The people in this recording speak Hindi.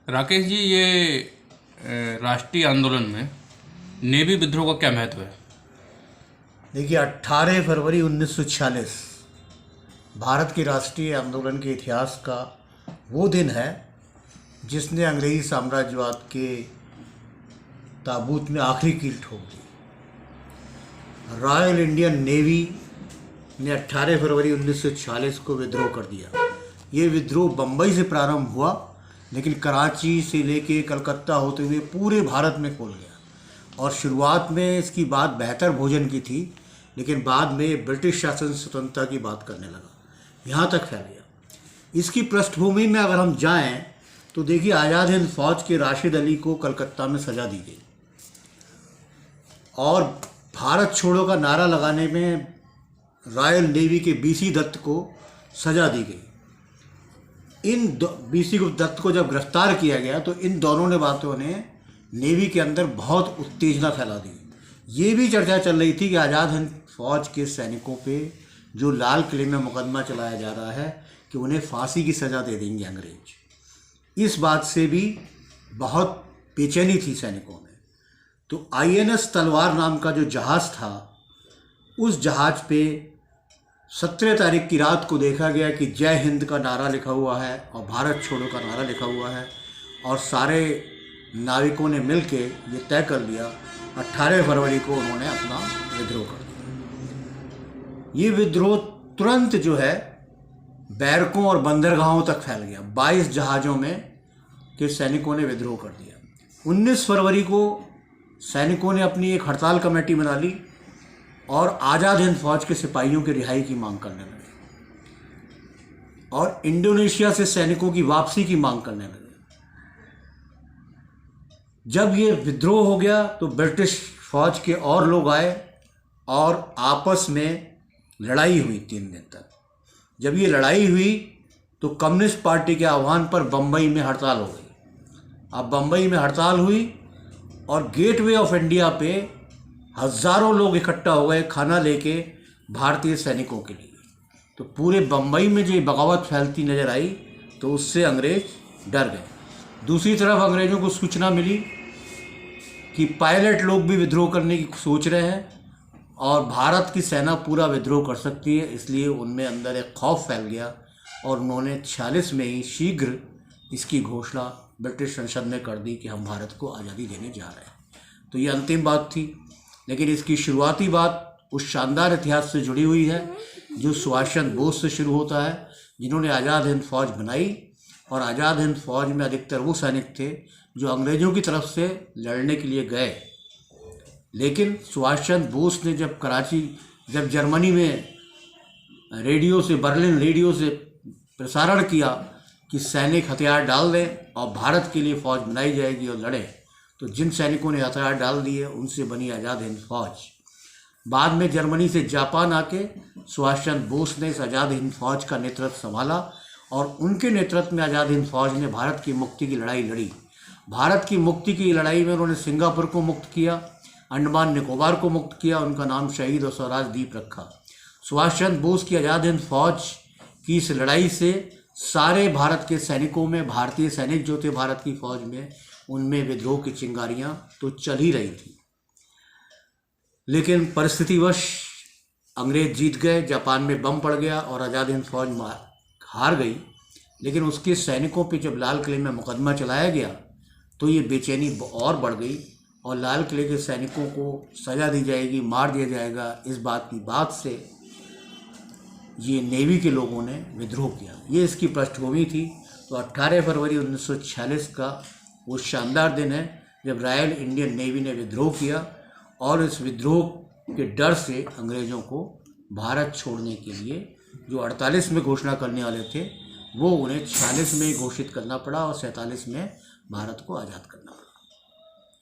राकेश जी, ये राष्ट्रीय आंदोलन में नेवी विद्रोह का क्या महत्व है? देखिए, 18 फरवरी 1946 भारत के राष्ट्रीय आंदोलन के इतिहास का वो दिन है जिसने अंग्रेजी साम्राज्यवाद के ताबूत में आखिरी कील ठोक दी। रॉयल इंडियन नेवी ने 18 फरवरी 1946 को विद्रोह कर दिया। ये विद्रोह बम्बई से प्रारंभ हुआ, लेकिन कराची से लेके कलकत्ता होते हुए पूरे भारत में फैल गया। और शुरुआत में इसकी बात बेहतर भोजन की थी, लेकिन बाद में ब्रिटिश शासन स्वतंत्रता की बात करने लगा, यहाँ तक फैल गया। इसकी पृष्ठभूमि में अगर हम जाएं तो देखिए, आज़ाद हिंद फौज के राशिद अली को कलकत्ता में सज़ा दी गई और भारत छोड़ो का नारा लगाने में रॉयल नेवी के बीसी दत्त को सज़ा दी गई। इन बीसी दत्त को जब गिरफ्तार किया गया तो इन दोनों ने बातों ने नेवी के अंदर बहुत उत्तेजना फैला दी। ये भी चर्चा चल रही थी कि आज़ाद हिंद फौज के सैनिकों पे जो लाल किले में मुकदमा चलाया जा रहा है कि उन्हें फांसी की सज़ा दे देंगे अंग्रेज। इस बात से भी बहुत बेचैनी थी सैनिकों में। तो INS तलवार नाम का जो जहाज़ था, उस जहाज़ पे 17 तारीख की रात को देखा गया कि जय हिंद का नारा लिखा हुआ है और भारत छोड़ो का नारा लिखा हुआ है, और सारे नाविकों ने मिल के ये तय कर लिया 18 फरवरी को उन्होंने अपना विद्रोह कर दिया। ये विद्रोह तुरंत जो है बैरकों और बंदरगाहों तक फैल गया। 22 जहाज़ों में के सैनिकों ने विद्रोह कर दिया। 19 फरवरी को सैनिकों ने अपनी एक हड़ताल कमेटी बना ली और आज़ाद हिंद फौज के सिपाहियों की रिहाई की मांग करने लगे और इंडोनेशिया से सैनिकों की वापसी की मांग करने लगे। जब ये विद्रोह हो गया तो ब्रिटिश फौज के और लोग आए और आपस में लड़ाई हुई 3 दिन तक। जब ये लड़ाई हुई तो कम्युनिस्ट पार्टी के आह्वान पर बम्बई में हड़ताल हो गई। अब बम्बई में हड़ताल हुई और गेटवे ऑफ इंडिया पे हज़ारों लोग इकट्ठा हो गए खाना लेके भारतीय सैनिकों के लिए। तो पूरे बम्बई में जो बगावत फैलती नज़र आई तो उससे अंग्रेज डर गए। दूसरी तरफ अंग्रेज़ों को सूचना मिली कि पायलट लोग भी विद्रोह करने की सोच रहे हैं और भारत की सेना पूरा विद्रोह कर सकती है, इसलिए उनमें अंदर एक खौफ फैल गया और उन्होंने 46 में ही शीघ्र इसकी घोषणा ब्रिटिश संसद में कर दी कि हम भारत को आज़ादी देने जा रहे हैं। तो ये अंतिम बात थी, लेकिन इसकी शुरुआती बात उस शानदार इतिहास से जुड़ी हुई है जो सुभाष चंद्र बोस से शुरू होता है, जिन्होंने आज़ाद हिंद फौज बनाई। और आज़ाद हिंद फौज में अधिकतर वो सैनिक थे जो अंग्रेज़ों की तरफ से लड़ने के लिए गए, लेकिन सुभाष चंद्र बोस ने जब जर्मनी में बर्लिन रेडियो से प्रसारण किया कि सैनिक हथियार डाल दें और भारत के लिए फ़ौज बनाई जाएगी और लड़े, तो जिन सैनिकों ने हथियार डाल दिए उनसे बनी आज़ाद हिंद फौज। बाद में जर्मनी से जापान आके सुभाष चंद्र बोस ने इस आज़ाद हिंद फौज का नेतृत्व संभाला और उनके नेतृत्व में आज़ाद हिंद फौज ने भारत की मुक्ति की लड़ाई लड़ी। भारत की मुक्ति की लड़ाई में उन्होंने सिंगापुर को मुक्त किया, अंडमान निकोबार को मुक्त किया, उनका नाम शहीद और स्वराज द्वीप रखा। सुभाष चंद्र बोस की आज़ाद हिंद फौज की इस लड़ाई से सारे भारत के सैनिकों में, भारतीय सैनिक जो थे भारत की फौज में, उनमें विद्रोह की चिंगारियां तो चल ही रही थी। लेकिन परिस्थितिवश अंग्रेज जीत गए, जापान में बम पड़ गया और आज़ाद हिंद फौज हार गई। लेकिन उसके सैनिकों पे जब लाल किले में मुकदमा चलाया गया तो ये बेचैनी और बढ़ गई और लाल किले के सैनिकों को सज़ा दी जाएगी, मार दिया जाएगा, इस बात की बात से ये नेवी के लोगों ने विद्रोह किया। ये इसकी पृष्ठभूमि थी। तो 18 फरवरी 1946 का वो शानदार दिन है जब रॉयल इंडियन नेवी ने विद्रोह किया और इस विद्रोह के डर से अंग्रेज़ों को भारत छोड़ने के लिए, जो 48 में घोषणा करने वाले थे, वो उन्हें 46 में घोषित करना पड़ा और 47 में भारत को आज़ाद करना पड़ा।